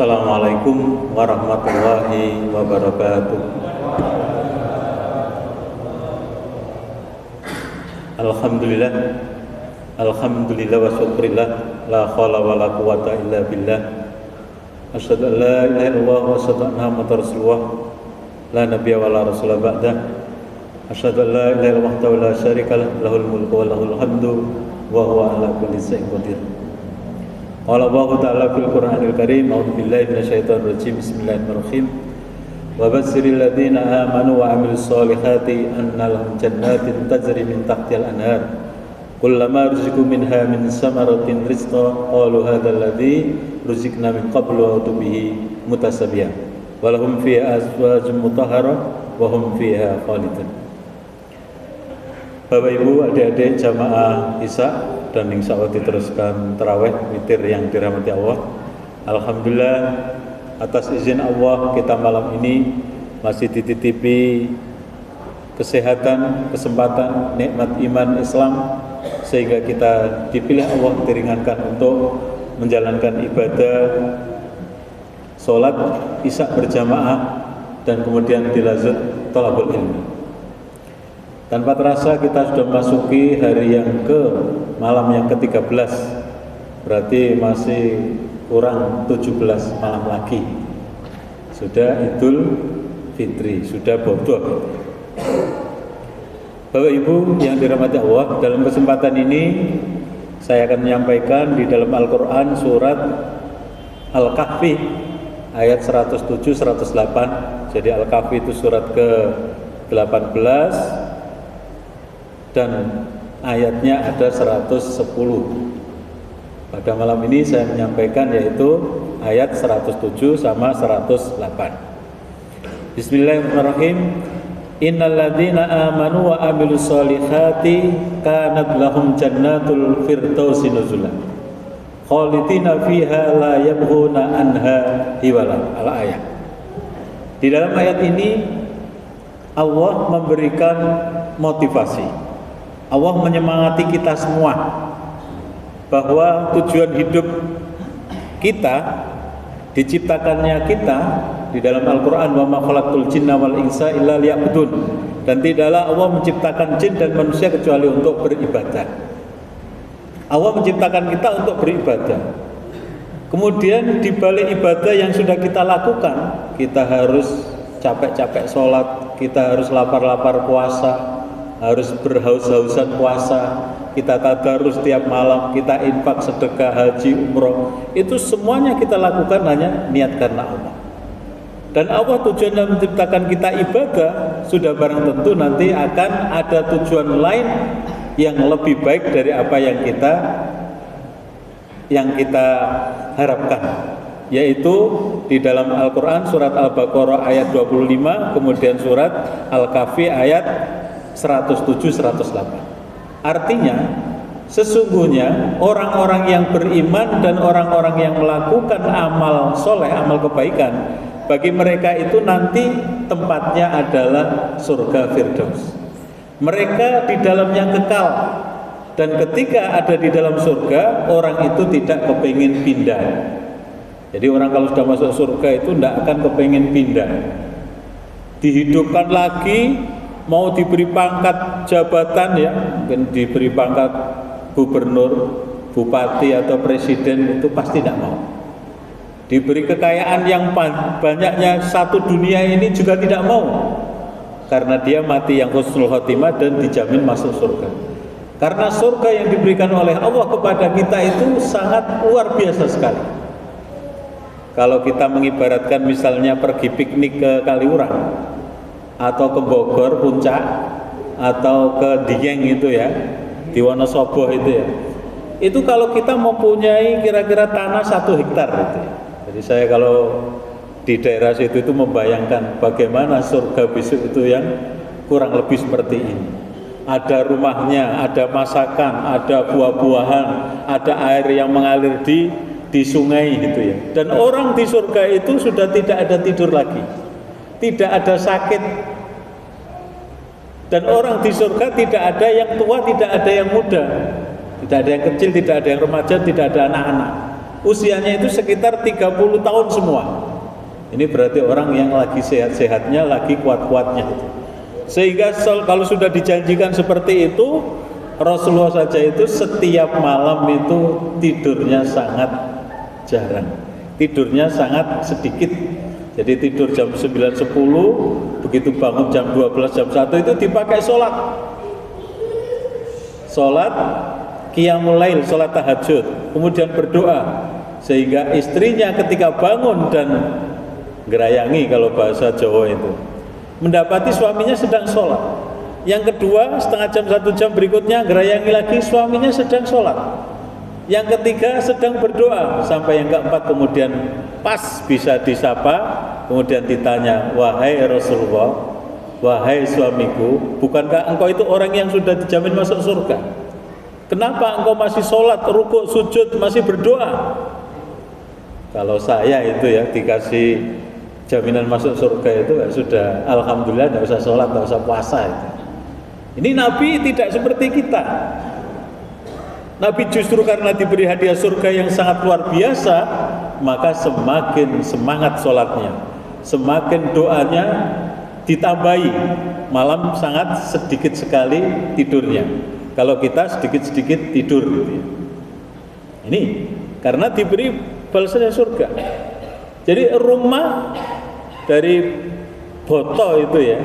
Assalamualaikum warahmatullahi wabarakatuh. Alhamdulillah, alhamdulillah wa syukurillah, la khala wa la quwata illa billah. Asyhadu an la ilaha illallah wa asyhadu anna Muhammadar Rasulullah, la nabiyya wa la rasula ba'dah. Asyhadu an la ilaha illallah wahdahu la syarika lah, lahul mulku wa lahul hamdu wa huwa ala kulli syai'in qadir. Qala Allahu ta'ala fil Qur'anil Karim, a'udzu billahi minasyaitonir rajim. Bismillahirrahmanirrahim. Wa basyiril ladzina amanu wa 'amilus solihati anna lahum jannatin tajri min tahtihal anhar. Kullama ruziqu minha min samaratin rizqa qalu hadzal ladzi ruziqna min qablu wa bihi mutasabiyan. Wa lahum fiha azwajun mutahharah wa hum fiha khalidun. Bapak Ibu, adik-adik jamaah Isya, dan insya Allah diteruskan tarawih witir yang dirahmati Allah. Alhamdulillah, atas izin Allah kita malam ini masih dititipi kesehatan, kesempatan, nikmat iman Islam, sehingga kita dipilih Allah, diringankan untuk menjalankan ibadah sholat Isya berjamaah dan kemudian dilazat thalabul ilmi. Tanpa terasa kita sudah memasuki hari yang malam yang ke-13. Berarti masih kurang 17 malam lagi. Sudah Idul Fitri, sudah bodoh. Bapak Ibu yang dirahmati Allah, dalam kesempatan ini saya akan menyampaikan di dalam Al-Quran surat Al-Kahfi ayat 107-108. Jadi Al-Kahfi itu surat ke-18 dan ayatnya ada 110. Pada malam ini saya menyampaikan yaitu ayat 107 sama 108. Bismillahirrahmanirrahim. Innal ladzina amanu wa 'amilus solihati kanat lahum jannatul firdausi nuzula khalidina fiha la yabghuna anha hiwala. Al-ayat. Di dalam ayat ini Allah memberikan motivasi. Allah menyemangati kita semua bahwa tujuan hidup kita, diciptakannya kita di dalam Al-Quran, wa ma khalaqtul jinna wal insa illa liya'budun, dan tidaklah Allah menciptakan jin dan manusia kecuali untuk beribadah. Allah menciptakan kita untuk beribadah. Kemudian di balik ibadah yang sudah kita lakukan, kita harus capek-capek sholat, kita harus lapar-lapar puasa, harus berhaus-hausan puasa, kita tadarus setiap malam, kita infak, sedekah, haji, umroh. Itu semuanya kita lakukan hanya niat karena Allah. Dan Allah tujuan yang menciptakan kita ibadah, sudah barang tentu nanti akan ada tujuan lain yang lebih baik dari apa yang kita harapkan, yaitu di dalam Al-Quran surat Al-Baqarah ayat 25, kemudian surat Al-Kahfi ayat 107-108. Artinya sesungguhnya orang-orang yang beriman dan orang-orang yang melakukan amal soleh, amal kebaikan, bagi mereka itu nanti tempatnya adalah surga Firdaus. Mereka di dalamnya kekal, dan ketika ada di dalam surga, orang itu tidak kepingin pindah. Jadi orang kalau sudah masuk surga itu tidak akan kepingin pindah. Dihidupkan lagi, mau diberi pangkat jabatan, ya mungkin diberi pangkat gubernur, bupati atau presiden, itu pasti tidak mau. Diberi kekayaan yang banyaknya satu dunia ini juga tidak mau, karena dia mati yang husnul khotimah dan dijamin masuk surga. Karena surga yang diberikan oleh Allah kepada kita itu sangat luar biasa sekali. Kalau kita mengibaratkan misalnya pergi piknik ke Kaliurang atau ke Bogor Puncak atau ke Dieng itu ya, di Wonosobo itu ya, itu kalau kita mempunyai kira-kira tanah 1 hektar gitu ya. Jadi saya kalau di daerah situ itu membayangkan bagaimana surga besok itu yang kurang lebih seperti ini. Ada rumahnya, ada masakan, ada buah-buahan, ada air yang mengalir di sungai gitu ya. Dan orang di surga itu sudah tidak ada tidur lagi, tidak ada sakit, dan orang di surga tidak ada yang tua, tidak ada yang muda, tidak ada yang kecil, tidak ada yang remaja, tidak ada anak-anak. usianya itu sekitar 30 tahun semua. Ini berarti orang yang lagi sehat-sehatnya, lagi kuat-kuatnya. Sehingga kalau sudah dijanjikan seperti itu, Rasulullah saja itu setiap malam itu tidurnya sangat jarang, tidurnya sangat sedikit. Jadi tidur jam 9-10, begitu bangun jam 12, jam 1 itu dipakai sholat qiyamul lail, sholat tahajud, kemudian berdoa. Sehingga istrinya ketika bangun dan gerayangi, kalau bahasa Jawa itu, mendapati suaminya sedang sholat. Yang kedua, setengah jam, 1 jam berikutnya gerayangi lagi, suaminya sedang sholat. Yang ketiga sedang berdoa. Sampai yang keempat kemudian pas bisa disapa, kemudian ditanya, wahai Rasulullah, wahai suamiku, bukankah engkau itu orang yang sudah dijamin masuk surga? Kenapa engkau masih sholat, rukuk, sujud, masih berdoa? Kalau saya itu ya dikasih jaminan masuk surga itu ya sudah, alhamdulillah, tidak usah sholat, tidak usah puasa itu. Ini Nabi tidak seperti kita. Nabi justru karena diberi hadiah surga yang sangat luar biasa, maka semakin semangat sholatnya, semakin doanya ditambahi. Malam sangat sedikit sekali tidurnya. Kalau kita sedikit-sedikit tidur gitu ya. Ini karena diberi balasan surga. Jadi rumah dari Boto itu ya,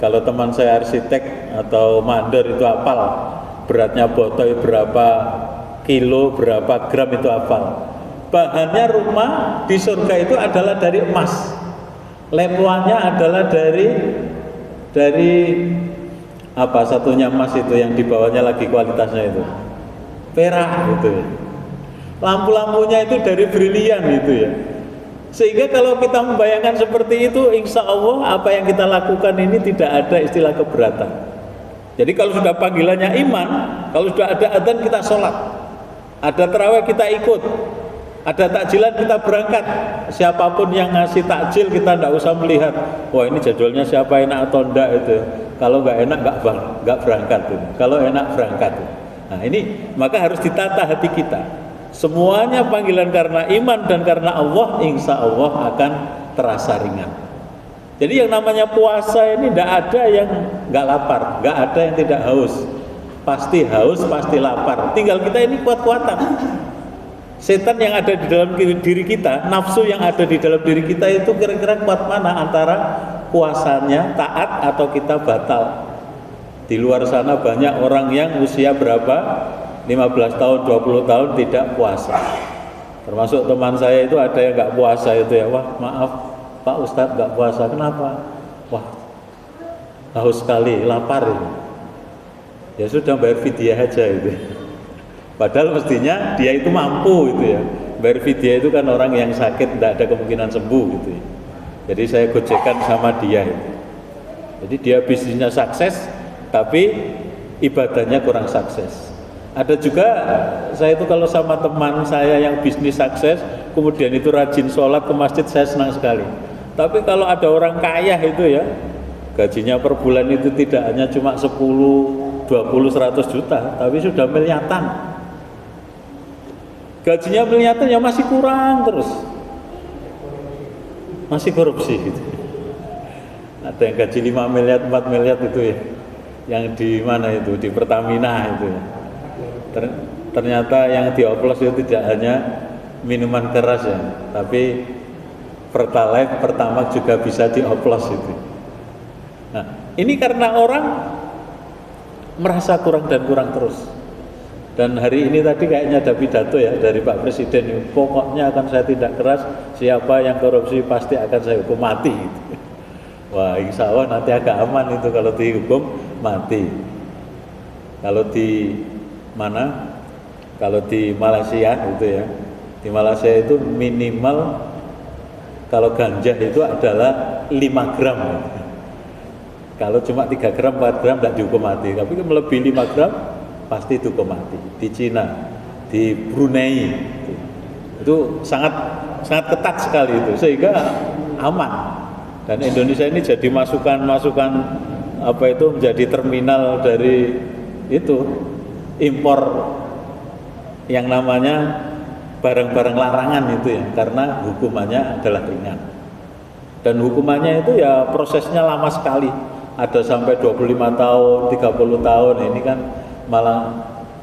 kalau teman saya arsitek atau mandor itu hafal, beratnya Boto berapa kilo, berapa gram itu hafal. Bahannya rumah di surga itu adalah dari emas, lempuannya adalah dari apa satunya emas itu yang di bawahnya lagi kualitasnya itu perak gitu. Lampu-lampunya itu dari brilian gitu ya. Sehingga kalau kita membayangkan seperti itu, insya Allah apa yang kita lakukan ini tidak ada istilah keberatan. Jadi kalau sudah panggilannya iman, kalau sudah ada adzan kita sholat, ada tarawih kita ikut, ada takjilan kita berangkat. Siapapun yang ngasih takjil kita tidak usah melihat, wah ini jadwalnya siapa, enak atau enggak itu. Kalau nggak enak nggak berangkat tuh. Kalau enak berangkat tuh. Nah ini maka harus ditata hati kita. Semuanya panggilan karena iman dan karena Allah, insya Allah akan terasa ringan. Jadi yang namanya puasa ini tidak ada yang nggak lapar, nggak ada yang tidak haus. Pasti haus, pasti lapar. Tinggal kita ini kuat-kuatan. Setan yang ada di dalam diri kita, nafsu yang ada di dalam diri kita itu kira-kira kuat mana antara puasanya taat atau kita batal. Di luar sana banyak orang yang usia berapa? 15 tahun, 20 tahun tidak puasa. Termasuk teman saya itu ada yang nggak puasa itu ya. Wah maaf Pak Ustadz nggak puasa, kenapa? Wah haus sekali, lapar ini. Ya sudah bayar fidyah aja itu. Padahal mestinya dia itu mampu itu ya. Bayar fidyah itu kan orang yang sakit tidak ada kemungkinan sembuh gitu ya. Jadi saya gojekan sama dia itu. Jadi dia bisnisnya sukses tapi ibadahnya kurang sukses. Ada juga saya itu kalau sama teman saya yang bisnis sukses, kemudian itu rajin sholat ke masjid, saya senang sekali. Tapi kalau ada orang kaya itu ya, gajinya per bulan itu tidak hanya cuma 10, 20, 100 juta, tapi sudah miliatan. Gajinya miliatan ya masih kurang terus, masih korupsi gitu. Ada yang gaji 5 miliar, 4 miliar itu ya, yang di mana itu, di Pertamina itu ya. Ternyata yang dioplos itu tidak hanya minuman keras ya, tapi Pertalite, Pertamax juga bisa dioplos itu. Nah, ini karena orang merasa kurang dan kurang terus. Dan hari ini tadi kayaknya ada pidato ya dari Pak Presiden, pokoknya akan saya tidak keras, siapa yang korupsi pasti akan saya hukum mati gitu. Wah insya Allah nanti agak aman itu kalau dihukum mati. Kalau di mana? Kalau di Malaysia itu ya, di Malaysia itu minimal kalau ganja itu adalah 5 gram. Kalau cuma 3 gram, 4 gram tidak dihukum mati. Tapi melebihi 5 gram pasti dihukum mati. Di Cina, di Brunei itu sangat ketat sekali itu, sehingga aman. Dan Indonesia ini jadi masukan apa itu menjadi terminal dari itu impor yang namanya barang-barang larangan itu ya, karena hukumannya adalah ringan. Dan hukumannya itu ya prosesnya lama sekali, ada sampai 25 tahun, 30 tahun. Ini kan malah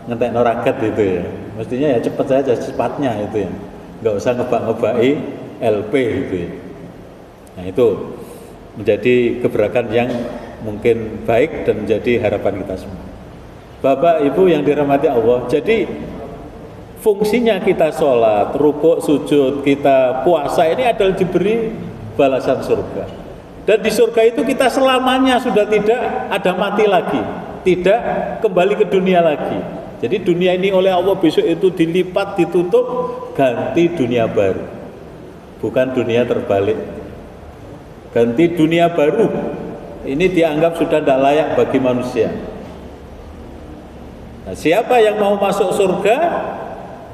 ngentek noragat itu ya. Mestinya ya cepat saja, cepatnya itu ya, nggak usah ngebak-ngebaki LP gitu ya. Nah itu menjadi gebrakan yang mungkin baik dan menjadi harapan kita semua. Bapak Ibu yang dirahmati Allah, jadi fungsinya kita sholat, rukuk, sujud, kita puasa ini adalah diberi balasan surga. Dan di surga itu kita selamanya sudah tidak ada mati lagi, tidak kembali ke dunia lagi. Jadi dunia ini oleh Allah besok itu dilipat, ditutup, ganti dunia baru, bukan dunia terbalik. Ganti dunia baru. Ini dianggap sudah tidak layak bagi manusia. Nah, siapa yang mau masuk surga,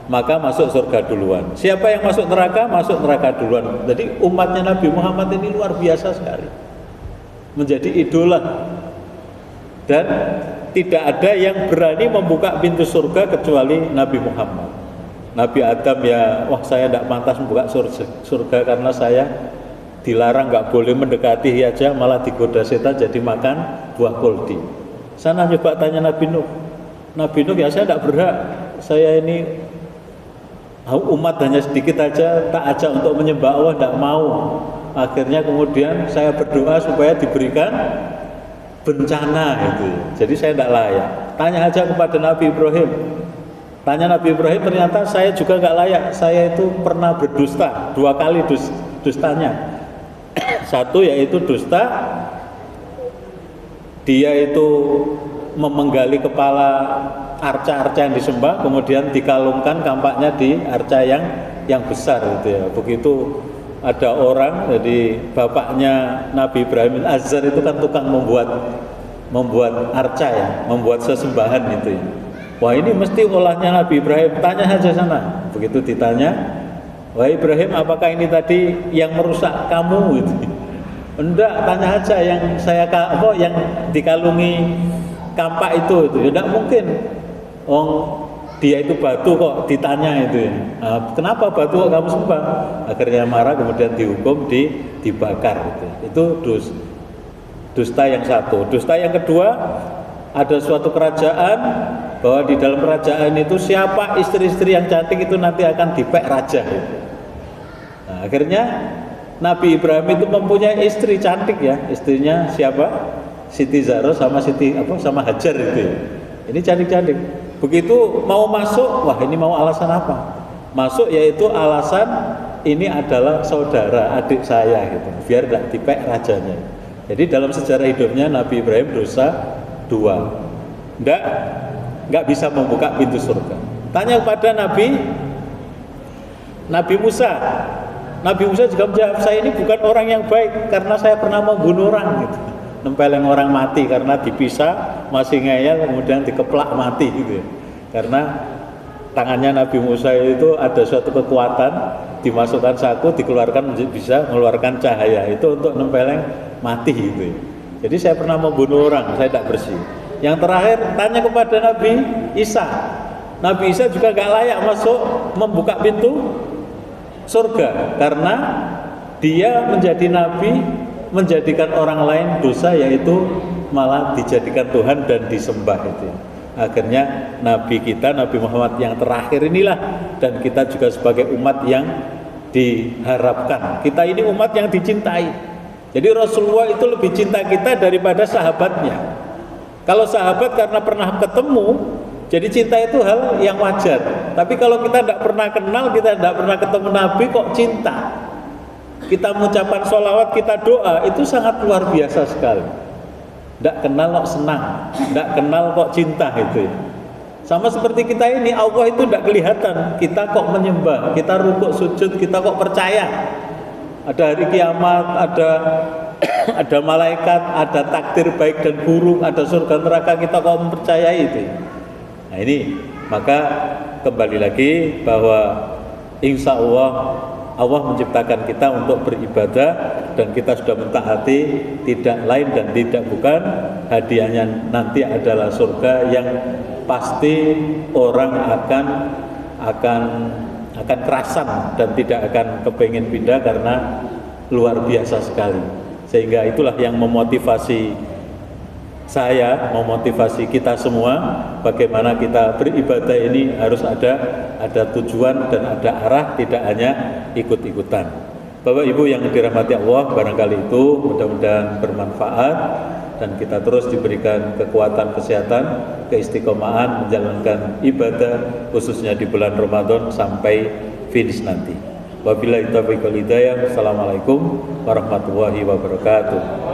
maka masuk surga duluan. Siapa yang masuk neraka duluan. Jadi umatnya Nabi Muhammad ini luar biasa sekali, menjadi idola. Dan tidak ada yang berani membuka pintu surga kecuali Nabi Muhammad. Nabi Adam ya, wah saya tidak pantas membuka surga karena saya dilarang, nggak boleh mendekati aja, malah digoda setan jadi makan buah kuldi. Sana coba tanya Nabi Nuh. Nabi Nuh ya saya tidak berhak, saya ini umat hanya sedikit aja, tak ajak untuk menyembah Allah, tidak mau. Akhirnya kemudian saya berdoa supaya diberikan bencana itu. Jadi saya tidak layak. Tanya aja kepada Nabi Ibrahim. Tanya Nabi Ibrahim, ternyata saya juga nggak layak. Saya itu pernah berdusta 2 kali dustanya. Satu yaitu dusta, dia itu memenggali kepala arca-arca yang disembah, kemudian dikalungkan kampaknya di arca yang besar gitu ya. Begitu ada orang, jadi bapaknya Nabi Ibrahim Azhar itu kan tukang membuat arca ya, membuat sesembahan itu ya. Wah ini mesti olahnya Nabi Ibrahim, tanya saja sana. Begitu ditanya, wahai Ibrahim, apakah ini tadi yang merusak kamu gitu. Enggak, tanya aja yang yang dikalungi kampak itu ya enggak mungkin. Dia itu batu kok ditanya itu ya. Nah, kenapa batu kok kamu sembah? Akhirnya marah, kemudian dihukum, dibakar gitu. Itu dusta yang satu. Dusta yang kedua, ada suatu kerajaan bahwa di dalam kerajaan itu siapa istri-istri yang cantik itu nanti akan dipek raja gitu. Nah, akhirnya Nabi Ibrahim itu mempunyai istri cantik ya, istrinya siapa? Siti Zahra sama sama Hajar itu ya. Ini cantik-cantik. Begitu mau masuk, wah ini mau alasan apa? Masuk yaitu alasan ini adalah saudara adik saya gitu, biar tidak dipek rajanya. Jadi dalam sejarah hidupnya Nabi Ibrahim dosa 2, nggak bisa membuka pintu surga. Tanya kepada Nabi Musa. Nabi Musa juga menjawab, saya ini bukan orang yang baik karena saya pernah membunuh orang gitu. Nempeleng orang mati karena dipisah, masih ngeyel, kemudian dikeplak mati gitu. Karena tangannya Nabi Musa itu ada suatu kekuatan, dimasukkan saku, dikeluarkan bisa mengeluarkan cahaya, itu untuk nempeleng mati gitu. Jadi saya pernah membunuh orang, saya tidak bersih. Yang terakhir tanya kepada Nabi Isa. Nabi Isa juga gak layak masuk membuka pintu surga karena dia menjadi nabi, menjadikan orang lain dosa, yaitu malah dijadikan Tuhan dan disembah itu. Akhirnya Nabi kita, Nabi Muhammad yang terakhir inilah, dan kita juga sebagai umat yang diharapkan. Kita ini umat yang dicintai. Jadi Rasulullah itu lebih cinta kita daripada sahabatnya. Kalau sahabat karena pernah ketemu, jadi cinta itu hal yang wajar. Tapi kalau kita tidak pernah kenal, kita tidak pernah ketemu Nabi, kok cinta? Kita mengucapkan sholawat, kita doa, itu sangat luar biasa sekali. Tidak kenal kok senang, tidak kenal kok cinta itu. Sama seperti kita ini, Allah itu tidak kelihatan, kita kok menyembah, kita rukuk sujud, kita kok percaya. Ada hari kiamat, ada malaikat, ada takdir baik dan buruk, ada surga neraka, kita kok mempercayai itu. Nah ini, maka kembali lagi bahwa insya Allah menciptakan kita untuk beribadah, dan kita sudah mentaati, tidak lain dan tidak bukan, hadiahnya nanti adalah surga yang pasti orang akan akan kerasan dan tidak akan kepengen pindah karena luar biasa sekali. Sehingga itulah yang memotivasi saya, memotivasi kita semua, bagaimana kita beribadah ini harus ada tujuan dan ada arah, tidak hanya ikut-ikutan. Bapak Ibu yang dirahmati Allah, barangkali itu mudah-mudahan bermanfaat dan kita terus diberikan kekuatan kesehatan, keistiqomahan menjalankan ibadah khususnya di bulan Ramadan sampai finish nanti. Wabillahi taufiq wal hidayah. Wassalamualaikum warahmatullahi wabarakatuh.